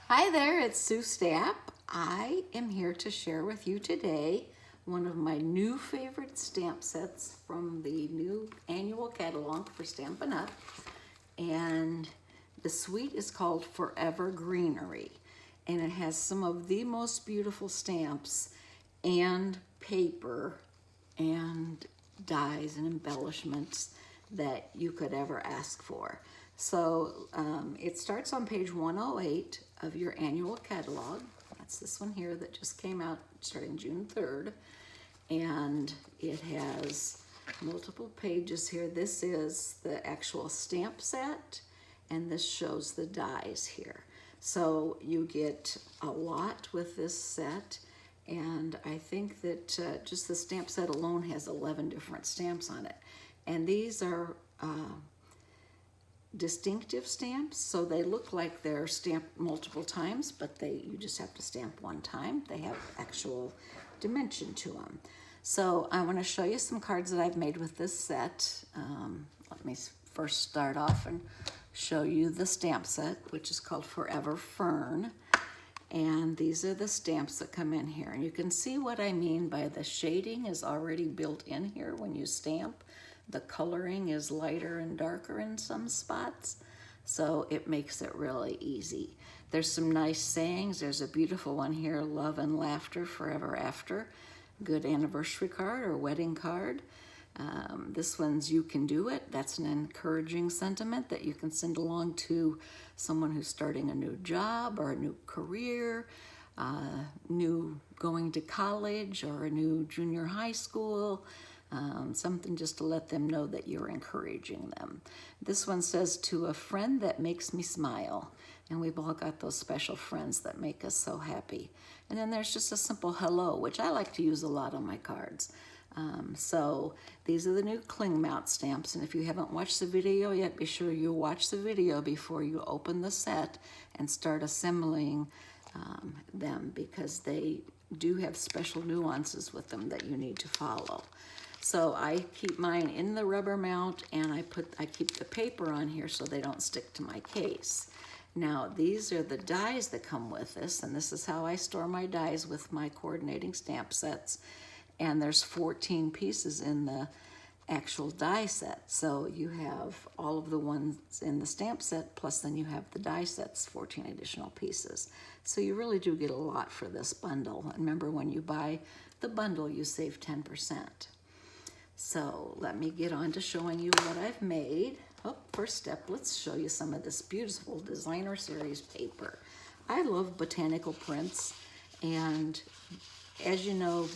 Hi there, it's Sue Stapp. I am here to share with you today one of my new favorite stamp sets from the new annual catalog for Stampin' Up. And the suite is called Forever Greenery. And it has some of the most beautiful stamps and paper and dies and embellishments that you could ever ask for. So it starts on page 108 of your annual catalog. That's this one here that just came out starting June 3rd. And it has multiple pages here. This is the actual stamp set, and this shows the dies here. So you get a lot with this set, and I think that just the stamp set alone has 11 different stamps on it. And these are distinctive stamps, so they look like they're stamped multiple times, but you just have to stamp one time. They have actual dimension to them. So I want to show you some cards that I've made with this set. Let me first start off and show you the stamp set, which is called Forever Fern. And these are the stamps that come in here. And you can see what I mean by the shading is already built in here when you stamp. The coloring is lighter and darker in some spots, so it makes it really easy. There's some nice sayings. There's a beautiful one here, love and laughter forever after. Good anniversary card or wedding card. This one's you can do it. That's an encouraging sentiment that you can send along to someone who's starting a new job or a new career, new going to college or a new junior high school. Something just to let them know that you're encouraging them. This one says, to a friend that makes me smile. And we've all got those special friends that make us so happy. And then there's just a simple hello, which I like to use a lot on my cards. So these are the new cling mount stamps. And if you haven't watched the video yet, be sure you watch the video before you open the set and start assembling them, because they do have special nuances with them that you need to follow. So I keep mine in the rubber mount, and I keep the paper on here so they don't stick to my case. Now these are the dies that come with this, and this is how I store my dies with my coordinating stamp sets. And there's 14 pieces in the actual die set. So you have all of the ones in the stamp set, plus then you have the die sets, 14 additional pieces. So you really do get a lot for this bundle. And remember, when you buy the bundle, you save 10%. So let me get on to showing you what I've made. Oh, first step, let's show you some of this beautiful designer series paper. I love botanical prints, and as you know,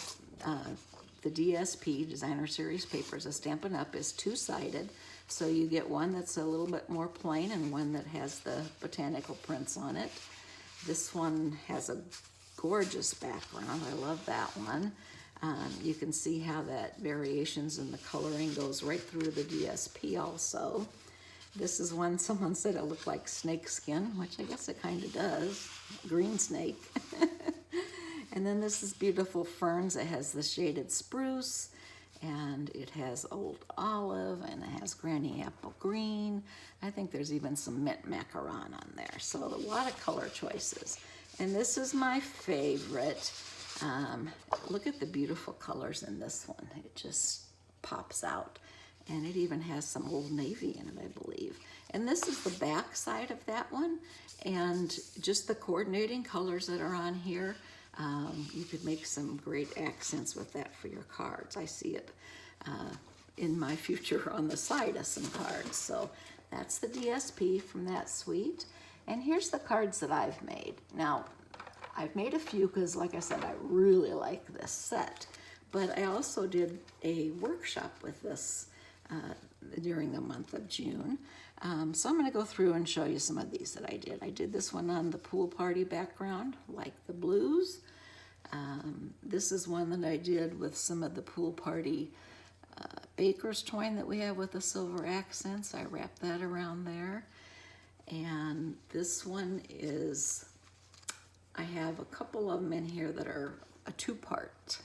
the DSP, designer series papers, a Stampin' Up, is two-sided. So you get one that's a little bit more plain and one that has the botanical prints on it. This one has a gorgeous background. I love that one. You can see how that variations in the coloring goes right through the DSP also. This is one someone said it looked like snake skin, which I guess it kind of does, green snake. And then this is beautiful ferns. It has the shaded spruce, and it has old olive, and it has granny apple green. I think there's even some mint macaron on there. So a lot of color choices. And this is my favorite. Look at the beautiful colors in this one. It just pops out. And it even has some Old Navy in it, I believe. And this is the back side of that one. And just the coordinating colors that are on here, you could make some great accents with that for your cards. I see it in my future on the side of some cards. So that's the DSP from that suite. And here's the cards that I've made. Now, I've made a few because, like I said, I really like this set. But I also did a workshop with this during the month of June. So I'm going to go through and show you some of these that I did. I did this one on the pool party background, like the blues. This is one that I did with some of the pool party baker's twine that we have with the silver accents. I wrapped that around there. And this one is, I have a couple of them in here that are a two-part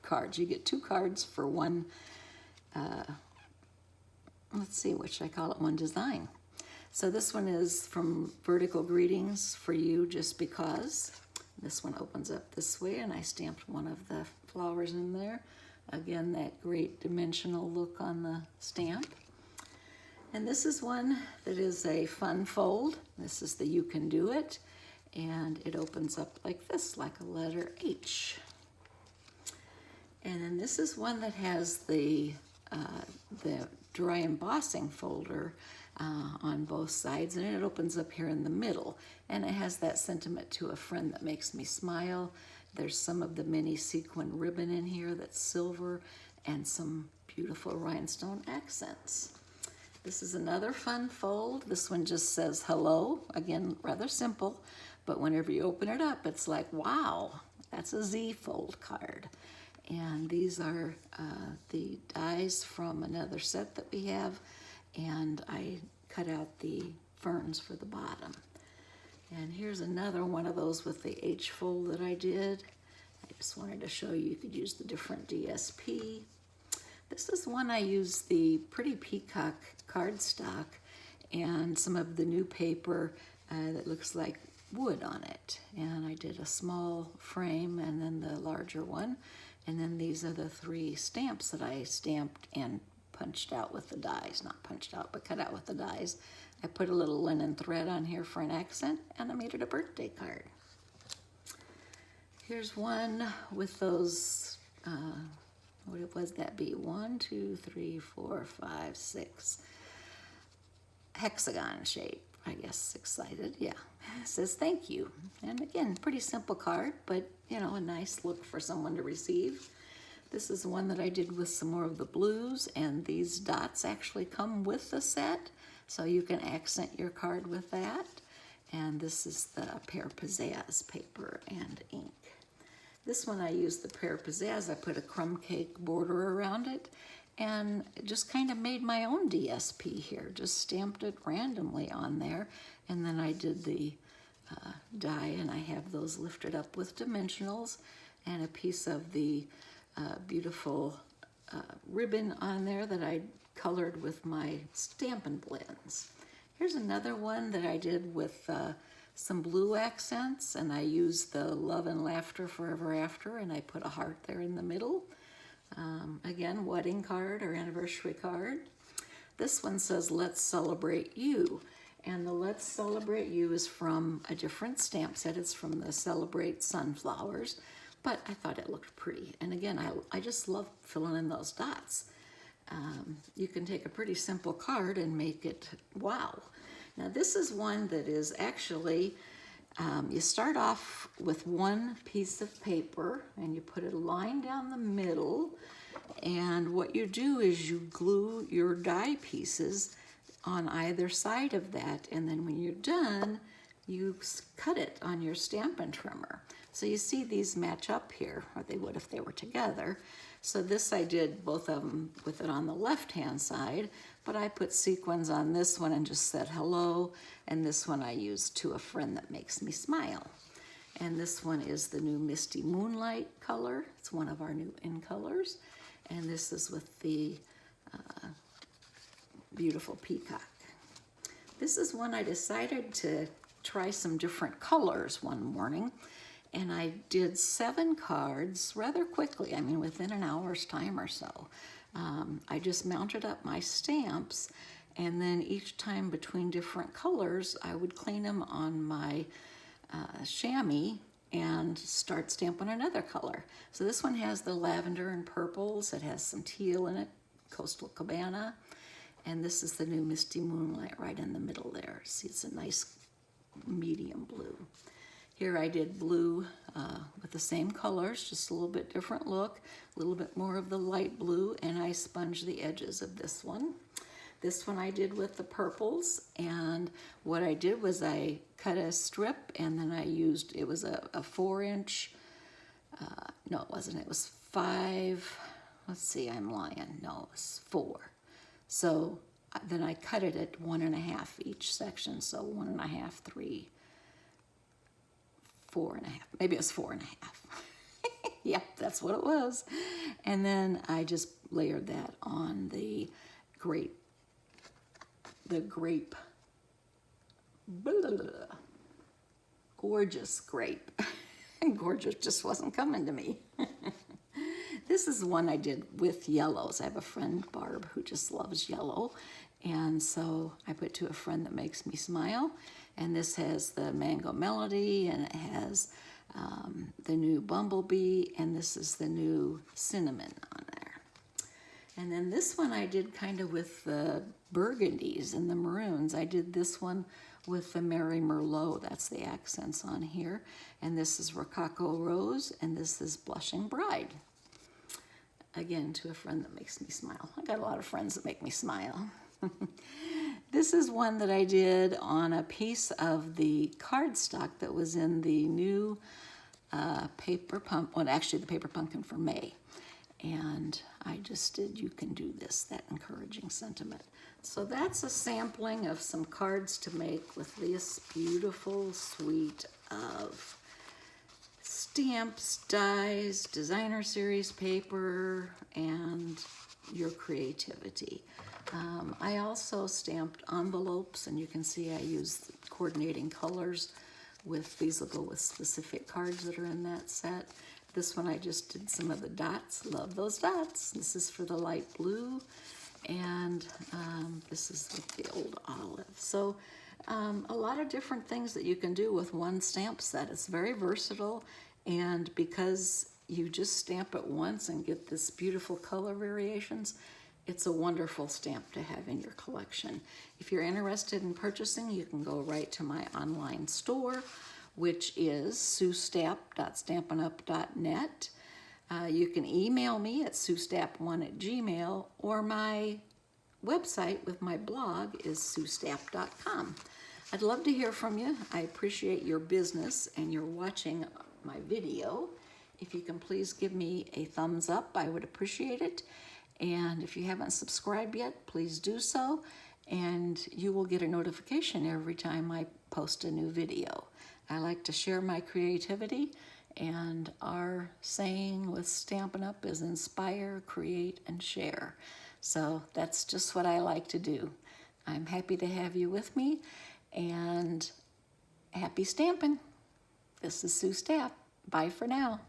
cards. You get two cards for one, let's see, which I call it one design. So this one is from Vertical Greetings for You Just Because. This one opens up this way, and I stamped one of the flowers in there. Again, that great dimensional look on the stamp. And this is one that is a fun fold. This is the You Can Do It. And it opens up like this, like a letter H. And then this is one that has the dry embossing folder on both sides, and it opens up here in the middle. And it has that sentiment to a friend that makes me smile. There's some of the mini sequin ribbon in here that's silver, and some beautiful rhinestone accents. This is another fun fold. This one just says hello. Again, rather simple, but whenever you open it up, it's like, wow, that's a Z fold card. And these are the dies from another set that we have, and I cut out the ferns for the bottom. And here's another one of those with the H fold that I did. I just wanted to show you could use the different DSP. This is one I used the Pretty Peacock cardstock and some of the new paper that looks like wood on it. And I did a small frame and then the larger one. And then these are the 3 stamps that I stamped and punched out with the dies. Not punched out, but cut out with the dies. I put a little linen thread on here for an accent, and I made it a birthday card. Here's one with those, what was that be? 1, 2, 3, 4, 5, 6. Hexagon shape, I guess, 6-sided, yeah. It says thank you. And again, pretty simple card, but you know, a nice look for someone to receive. This is one that I did with some more of the blues, and these dots actually come with the set, so you can accent your card with that. And this is the Pear Pizzazz paper and ink. This one I used the Pear Pizzazz. I put a crumb cake border around it, and just kind of made my own DSP here. Just stamped it randomly on there, and then I did the die, and I have those lifted up with dimensionals and a piece of the beautiful ribbon on there that I colored with my Stampin' Blends. Here's another one that I did with some blue accents, and I used the Love and Laughter Forever After, and I put a heart there in the middle. Again, wedding card or anniversary card. This one says, Let's Celebrate You. And the Let's Celebrate You is from a different stamp set. It's from the Celebrate Sunflowers, but I thought it looked pretty. And again, I just love filling in those dots. You can take a pretty simple card and make it wow. Now this is one that is actually, you start off with one piece of paper and you put a line down the middle, and what you do is you glue your die pieces on either side of that, and then when you're done, you cut it on your Stampin' Trimmer. So you see these match up here, or they would if they were together. So this I did both of them with it on the left-hand side, but I put sequins on this one and just said hello, and this one I used To a Friend That Makes Me Smile. And this one is the new Misty Moonlight color. It's one of our new in colors. And this is with the beautiful peacock. This is one I decided to try some different colors one morning, and I did 7 cards rather quickly, I mean within an hour's time or so. I just mounted up my stamps, and then each time between different colors I would clean them on my chamois and start stamping another color. So this one has the lavender and purples, it has some teal in it, Coastal Cabana. And this is the new Misty Moonlight right in the middle there. See, it's a nice medium blue. Here I did blue with the same colors, just a little bit different look, a little bit more of the light blue, and I sponged the edges of this one. This one I did with the purples, and what I did was I cut a strip, and then I used, it was a 4-inch, no it wasn't, it was 5, let's see, I'm lying, no, it was 4. So then I cut it at 1.5 each section. So 1.5, 3, 4.5. Maybe it was 4.5. Yep, that's what it was. And then I just layered that on the grape, blah, gorgeous grape. Gorgeous just wasn't coming to me. This is one I did with yellows. I have a friend, Barb, who just loves yellow. And so I put to a friend that makes me smile. And this has the Mango Melody, and it has the new Bumblebee, and this is the new Cinnamon on there. And then this one I did kind of with the burgundies and the maroons. I did this one with the Merry Merlot. That's the accents on here. And this is Rococo Rose, and this is Blushing Bride. Again, to a friend that makes me smile. I got a lot of friends that make me smile. This is one that I did on a piece of the cardstock that was in the new paper pumpkin, well, actually the paper pumpkin for May. And I just did You Can Do This, that encouraging sentiment. So that's a sampling of some cards to make with this beautiful suite of stamps, dies, designer series paper, and your creativity. I also stamped envelopes, and you can see I used coordinating colors with these will go with specific cards that are in that set. This one I just did some of the dots. Love those dots. This is for the light blue, and this is with the old olive. So a lot of different things that you can do with one stamp set. It's very versatile, and because you just stamp it once and get this beautiful color variations, it's a wonderful stamp to have in your collection. If you're interested in purchasing, you can go right to my online store, which is susstap.stampinup.net. You can email me at susstap1@gmail, or my website with my blog is susstap.com. I'd love to hear from you. I appreciate your business and your watching my video. If you can please give me a thumbs up, I would appreciate it. And if you haven't subscribed yet, please do so, and you will get a notification every time I post a new video. I like to share my creativity, and our saying with Stampin' Up! Is inspire, create, and share. So that's just what I like to do. I'm happy to have you with me, and happy stamping. This is Sue Stapp. Bye for now.